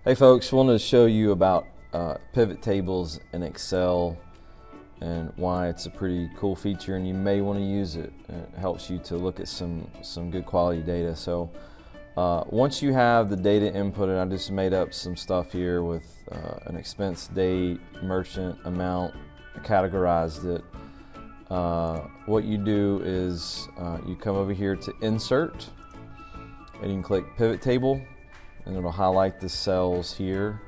Hey folks, wanted to show you about pivot tables in Excel and why it's a pretty cool feature, and you may want to use it. It helps you to look at some good quality data. So once you have the data inputted, I just made up some stuff here with an expense date, merchant, amount, categorized it. What you do is you come over here to Insert, and you can click Pivot Table, and it'll highlight the cells here,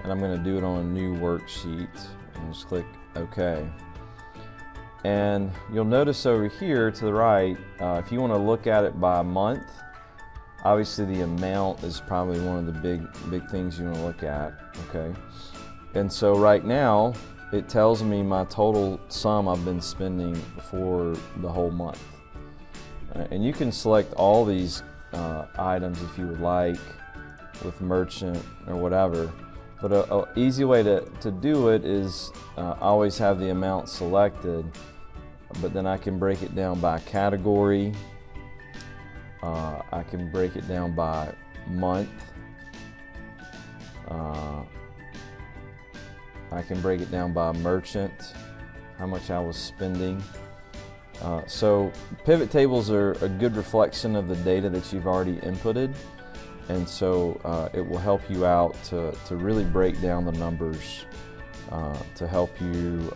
and I'm going to do it on a new worksheet, and just click OK. And you'll notice over here to the right, if you want to look at it by month, obviously the amount is probably one of the big things you want to look at. Okay, and so right now it tells me my total sum I've been spending for the whole month, and you can select all these items if you would like, with merchant or whatever, but a easy way to do it is always have the amount selected, but then I can break it down by category, I can break it down by month, I can break it down by merchant, how much I was spending. So pivot tables are a good reflection of the data that you've already inputted. And so it will help you out to really break down the numbers, to help you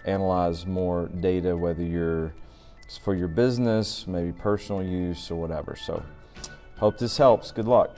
analyze more data, whether it's for your business, maybe personal use or whatever. So hope this helps. Good luck.